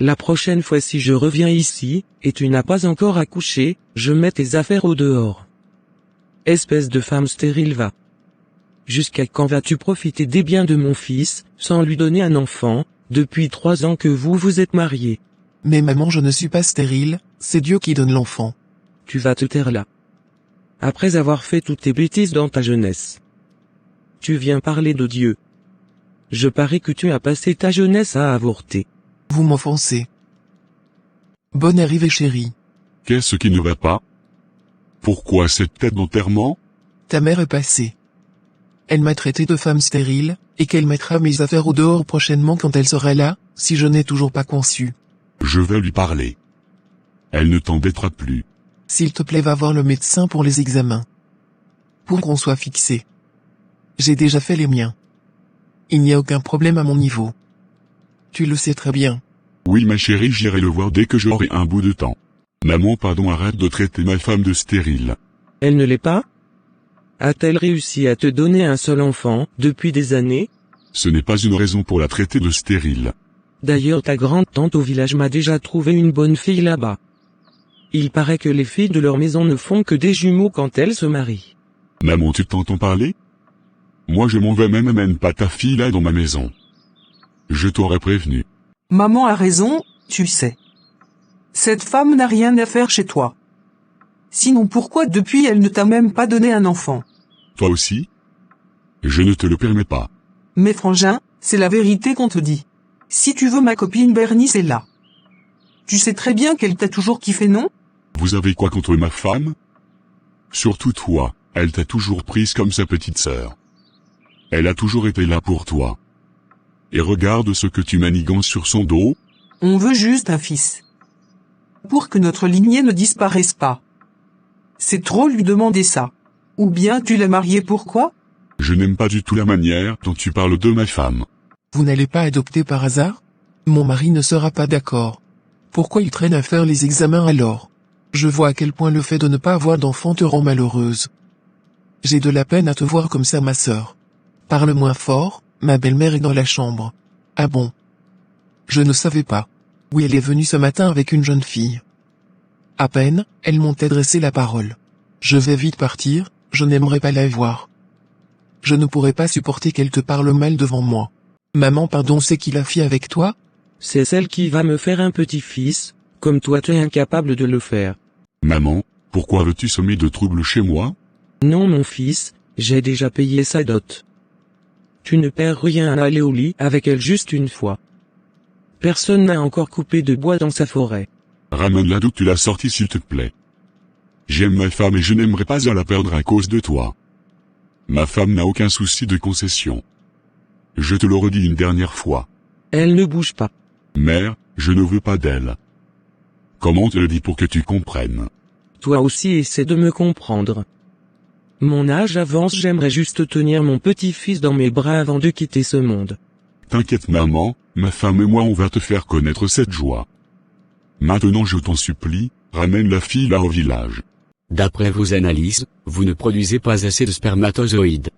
La prochaine fois si je reviens ici, et tu n'as pas encore accouché, je mets tes affaires au dehors. Espèce de femme stérile va. Jusqu'à quand vas-tu profiter des biens de mon fils, sans lui donner un enfant, depuis 3 ans que vous vous êtes mariés? Mais maman, je ne suis pas stérile, c'est Dieu qui donne l'enfant. Tu vas te taire là. Après avoir fait toutes tes bêtises dans ta jeunesse. Tu viens parler de Dieu. Je parie que tu as passé ta jeunesse à avorter. Vous m'offensez. Bonne arrivée chérie. Qu'est-ce qui ne va pas? Pourquoi cette tête d'enterrement? Ta mère est passée. Elle m'a traité de femme stérile, et qu'elle mettra mes affaires au dehors prochainement quand elle sera là, si je n'ai toujours pas conçu. Je vais lui parler. Elle ne t'embêtera plus. S'il te plaît, va voir le médecin pour les examens. Pour qu'on soit fixé. J'ai déjà fait les miens. Il n'y a aucun problème à mon niveau. Tu le sais très bien. Oui ma chérie, j'irai le voir dès que j'aurai un bout de temps. Maman, pardon, arrête de traiter ma femme de stérile. Elle ne l'est pas? A-t-elle réussi à te donner un seul enfant, depuis des années? Ce n'est pas une raison pour la traiter de stérile. D'ailleurs ta grande-tante au village m'a déjà trouvé une bonne fille là-bas. Il paraît que les filles de leur maison ne font que des jumeaux quand elles se marient. Maman, tu t'entends parler? Moi je m'en vais, même amène pas ta fille là dans ma maison. Je t'aurais prévenu. Maman a raison, tu sais. Cette femme n'a rien à faire chez toi. Sinon pourquoi depuis elle ne t'a même pas donné un enfant? Toi aussi? Je ne te le permets pas. Mais frangin, c'est la vérité qu'on te dit. Si tu veux ma copine Bernice est là. Tu sais très bien qu'elle t'a toujours kiffé, non? Vous avez quoi contre ma femme? Surtout toi, elle t'a toujours prise comme sa petite sœur. Elle a toujours été là pour toi. Et regarde ce que tu manigances sur son dos. On veut juste un fils. Pour que notre lignée ne disparaisse pas. C'est trop lui demander ça. Ou bien tu l'as marié pourquoi? Je n'aime pas du tout la manière dont tu parles de ma femme. Vous n'allez pas adopter par hasard? Mon mari ne sera pas d'accord. Pourquoi il traîne à faire les examens alors? Je vois à quel point le fait de ne pas avoir d'enfant te rend malheureuse. J'ai de la peine à te voir comme ça, ma sœur. Parle moins fort, ma belle-mère est dans la chambre. Ah bon? Je ne savais pas. Oui, elle est venue ce matin avec une jeune fille. À peine, elles m'ont adressé la parole. Je vais vite partir, je n'aimerais pas la voir. Je ne pourrais pas supporter qu'elle te parle mal devant moi. Maman, pardon, c'est qui la fille avec toi? C'est celle qui va me faire un petit-fils, comme toi tu es incapable de le faire. Maman, pourquoi veux-tu semer de troubles chez moi? Non mon fils, j'ai déjà payé sa dot. Tu ne perds rien à aller au lit avec elle juste une fois. Personne n'a encore coupé de bois dans sa forêt. Ramène-la d'où tu l'as sortie s'il te plaît. J'aime ma femme et je n'aimerais pas à la perdre à cause de toi. Ma femme n'a aucun souci de concession. Je te le redis une dernière fois. Elle ne bouge pas. Mère, je ne veux pas d'elle. Comment te le dis pour que tu comprennes? Toi aussi essaie de me comprendre. Mon âge avance, j'aimerais juste tenir mon petit-fils dans mes bras avant de quitter ce monde. T'inquiète maman, ma femme et moi on va te faire connaître cette joie. Maintenant je t'en supplie, ramène la fille là au village. D'après vos analyses, vous ne produisez pas assez de spermatozoïdes.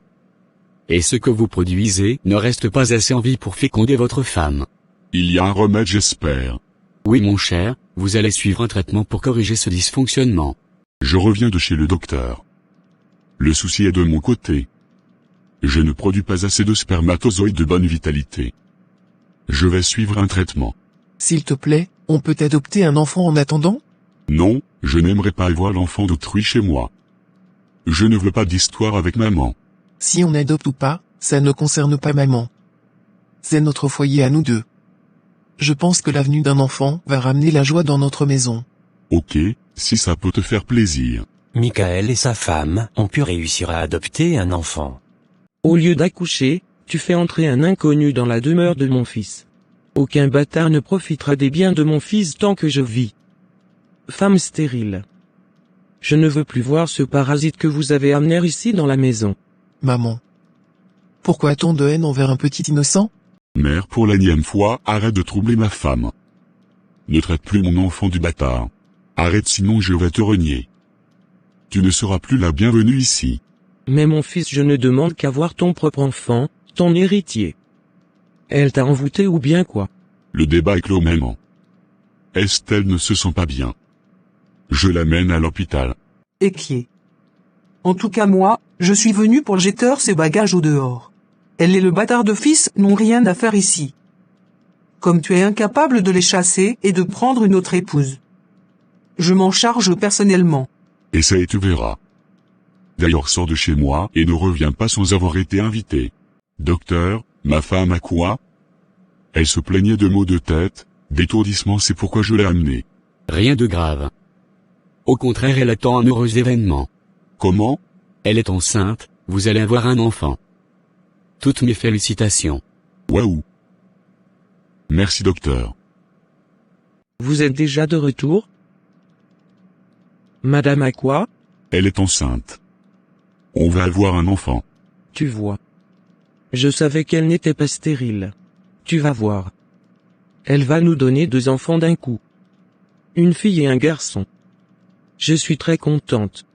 Et ce que vous produisez ne reste pas assez en vie pour féconder votre femme. Il y a un remède, j'espère. Oui mon cher, vous allez suivre un traitement pour corriger ce dysfonctionnement. Je reviens de chez le docteur. Le souci est de mon côté. Je ne produis pas assez de spermatozoïdes de bonne vitalité. Je vais suivre un traitement. S'il te plaît, on peut adopter un enfant en attendant? Non, je n'aimerais pas avoir l'enfant d'autrui chez moi. Je ne veux pas d'histoire avec maman. Si on adopte ou pas, ça ne concerne pas maman. C'est notre foyer à nous deux. Je pense que l'avenue d'un enfant va ramener la joie dans notre maison. Ok, si ça peut te faire plaisir. Michael et sa femme ont pu réussir à adopter un enfant. Au lieu d'accoucher, tu fais entrer un inconnu dans la demeure de mon fils. Aucun bâtard ne profitera des biens de mon fils tant que je vis. Femme stérile. Je ne veux plus voir ce parasite que vous avez amené ici dans la maison. Maman. Pourquoi a-t-on de haine envers un petit innocent? Mère, pour l'énième fois, arrête de troubler ma femme. Ne traite plus mon enfant du bâtard. Arrête sinon je vais te renier. Tu ne seras plus la bienvenue ici. Mais mon fils, je ne demande qu'à voir ton propre enfant, ton héritier. Elle t'a envoûté ou bien quoi? Le débat est clos maman. Estelle ne se sent pas bien. Je l'amène à l'hôpital. Et qui est? En tout cas moi, je suis venu pour jeter ses bagages au dehors. Elle et le bâtard de fils n'ont rien à faire ici. Comme tu es incapable de les chasser et de prendre une autre épouse. Je m'en charge personnellement. Et ça et tu verras. D'ailleurs sors de chez moi et ne reviens pas sans avoir été invité. Docteur, ma femme a quoi? Elle se plaignait de maux de tête, d'étourdissement, c'est pourquoi je l'ai amenée. Rien de grave. Au contraire, elle attend un heureux événement. Comment? Elle est enceinte, vous allez avoir un enfant. Toutes mes félicitations. Waouh. Merci docteur. Vous êtes déjà de retour? Madame a quoi? Elle est enceinte. On va avoir un enfant. Tu vois. Je savais qu'elle n'était pas stérile. Tu vas voir. Elle va nous donner 2 enfants d'un coup. Une fille et un garçon. Je suis très contente.